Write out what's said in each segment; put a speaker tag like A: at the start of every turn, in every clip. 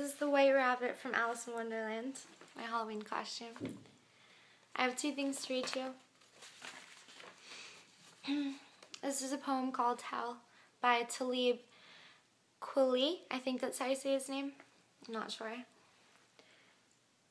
A: is the White Rabbit from Alice in Wonderland, my Halloween costume. I have two things to read to you. This is a poem called Hell by Talib Kweli. I think that's how you say his name. I'm not sure.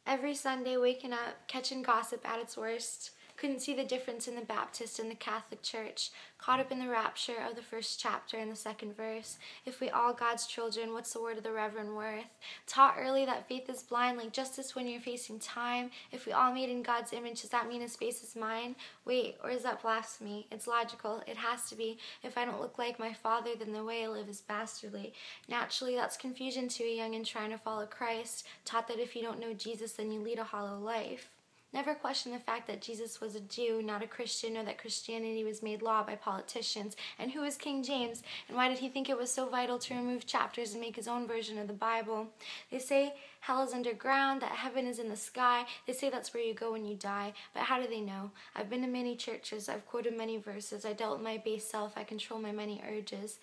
A: Every Sunday, waking up, catching gossip at its worst. Couldn't see the difference in the Baptist and the Catholic Church. Caught up in the rapture of the first chapter and the second verse. If we all God's children, what's the word of the Reverend worth? Taught early that faith is blind, like justice when you're facing time. If we all made in God's image, does that mean his face is mine? Wait, or is that blasphemy? It's logical. It has to be. If I don't look like my father, then the way I live is bastardly. Naturally, that's confusion to a youngin' trying to follow Christ. Taught that if you don't know Jesus, then you lead a hollow life. Never question the fact that Jesus was a Jew, not a Christian, or that Christianity was made law by politicians. And who is King James? And why did he think it was so vital to remove chapters and make his own version of the Bible? They say hell is underground, that heaven is in the sky. They say that's where you go when you die. But how do they know? I've been to many churches. I've quoted many verses. I dealt with my base self. I control my many urges.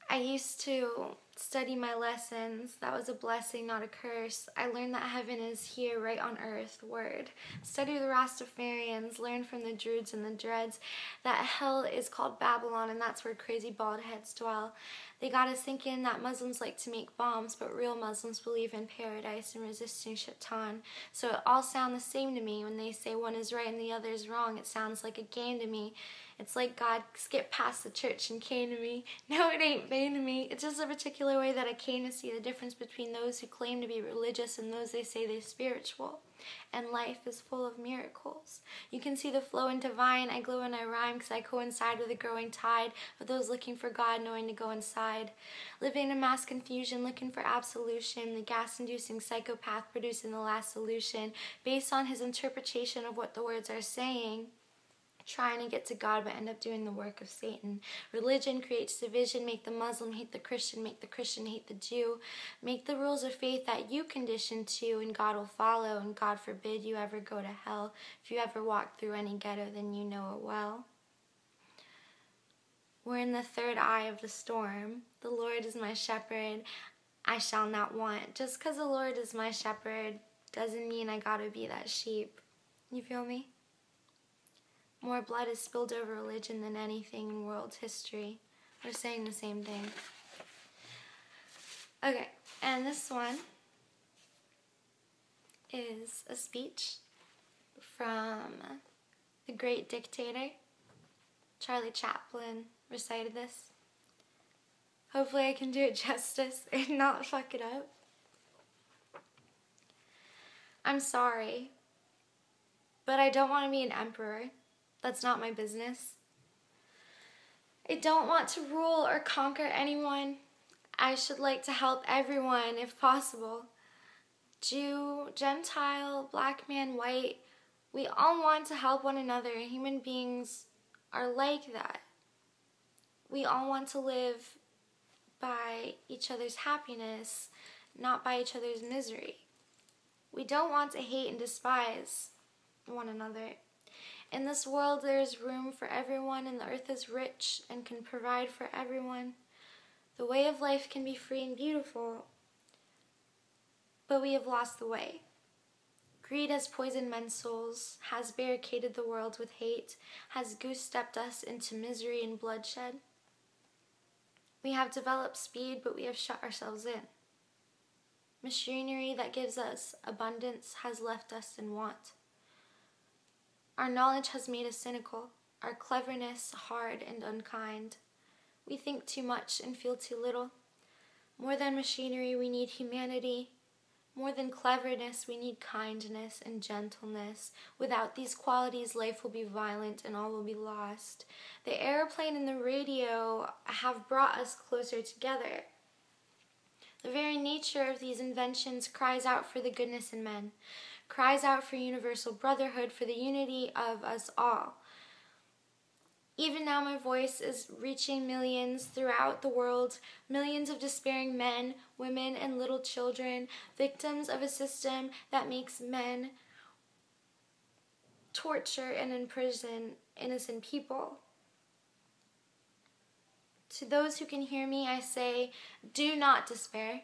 A: I used to study my lessons. That was a blessing, not a curse. I learned that heaven is here, right on earth, word. Study the Rastafarians, learn from the Druids and the Dreads that hell is called Babylon, and that's where crazy bald heads dwell. They got us thinking that Muslims like to make bombs, but real Muslims believe in paradise and resisting shaitan. So it all sounds the same to me. When they say one is right and the other is wrong, it sounds like a game to me. It's like God skipped past the church and came to me. No, it ain't vain to me. It's just a particular way that I came to see the difference between those who claim to be religious and those they say they're spiritual. And life is full of miracles. You can see the flow in divine. I glow and I rhyme because I coincide with the growing tide of those looking for God, knowing to go inside. Living in mass confusion, looking for absolution, the gas-inducing psychopath producing the last solution based on his interpretation of what the words are saying. Trying to get to God but end up doing the work of Satan. Religion creates division, make the Muslim hate the Christian, make the Christian hate the Jew. Make the rules of faith that you condition to, and God will follow, and God forbid you ever go to hell. If you ever walk through any ghetto, then you know it well. We're in the third eye of the storm. The Lord is my shepherd, I shall not want. Just because the Lord is my shepherd doesn't mean I gotta be that sheep. You feel me? More blood is spilled over religion than anything in world history. We're saying the same thing. Okay, and this one is a speech from the great Dictator. Charlie Chaplin recited this. Hopefully I can do it justice and not fuck it up. I'm sorry, but I don't want to be an emperor. That's not my business. I don't want to rule or conquer anyone. I should like to help everyone if possible. Jew, Gentile, black man, white, we all want to help one another. Human beings are like that. We all want to live by each other's happiness, not by each other's misery. We don't want to hate and despise one another. In this world, there is room for everyone, and the earth is rich and can provide for everyone. The way of life can be free and beautiful, but we have lost the way. Greed has poisoned men's souls, has barricaded the world with hate, has goose-stepped us into misery and bloodshed. We have developed speed, but we have shut ourselves in. Machinery that gives us abundance has left us in want. Our knowledge has made us cynical, our cleverness hard and unkind. We think too much and feel too little. More than machinery, we need humanity. More than cleverness, we need kindness and gentleness. Without these qualities, life will be violent and all will be lost. The airplane and the radio have brought us closer together. The very nature of these inventions cries out for the goodness in men, cries out for universal brotherhood, for the unity of us all. Even now my voice is reaching millions throughout the world, millions of despairing men, women, and little children, victims of a system that makes men torture and imprison innocent people. To those who can hear me, I say, do not despair.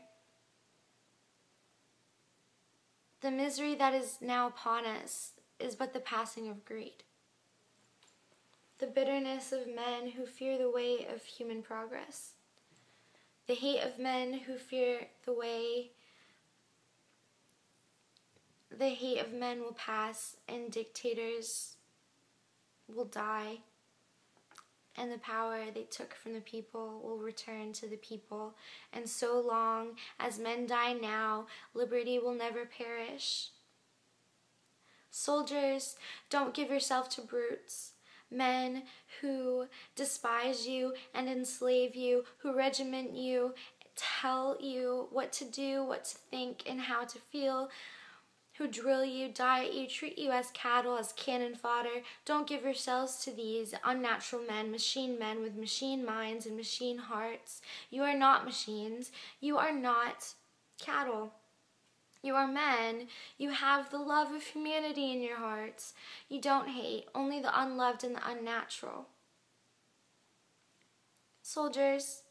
A: The misery that is now upon us is but the passing of greed. The bitterness of men who fear the way of human progress. The hate of men who fear the way. The hate of men will pass, and dictators will die, and the power they took from the people will return to the people. And so long as men die now, liberty will never perish. Soldiers, don't give yourself to brutes. Men who despise you and enslave you, who regiment you, tell you what to do, what to think, and how to feel, who drill you, diet you, treat you as cattle, as cannon fodder. Don't give yourselves to these unnatural men with machine minds and machine hearts. You are not machines. You are not cattle. You are men. You have the love of humanity in your hearts. You don't hate, only the unloved and the unnatural. Soldiers,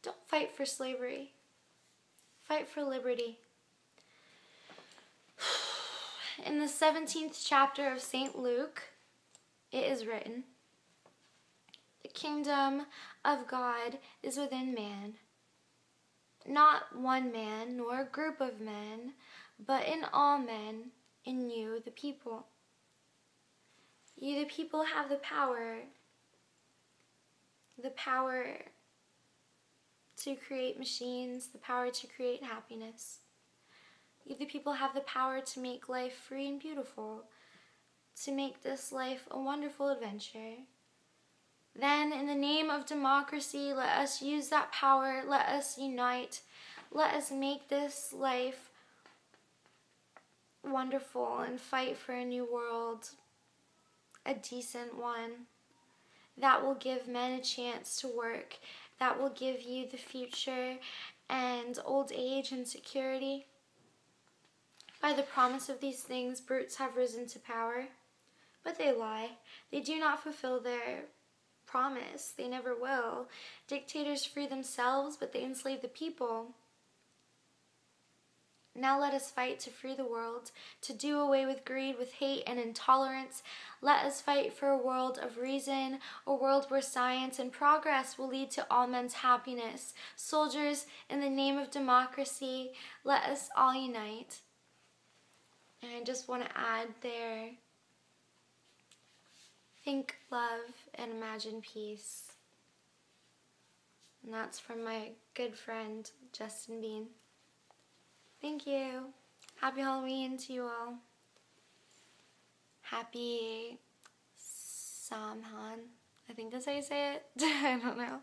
A: don't fight for slavery. Fight for liberty. In the 17th chapter of St. Luke, it is written, "The kingdom of God is within man. Not one man, nor a group of men, but in all men, in you, the people." You, the people, have the power to create machines, the power to create happiness. You, the people, have the power to make life free and beautiful, to make this life a wonderful adventure. Then, in the name of democracy, let us use that power, let us unite, let us make this life wonderful and fight for a new world, a decent one, that will give men a chance to work, that will give you the future and old age and security. By the promise of these things, brutes have risen to power, but they lie. They do not fulfill their promise. They never will. Dictators free themselves, but they enslave the people. Now let us fight to free the world, to do away with greed, with hate and intolerance. Let us fight for a world of reason, a world where science and progress will lead to all men's happiness. Soldiers, in the name of democracy, let us all unite. And I just want to add there, think love and imagine peace. And that's from my good friend, Justin Bean. Thank you. Happy Halloween to you all. Happy Samhain. I think that's how you say it. I don't know.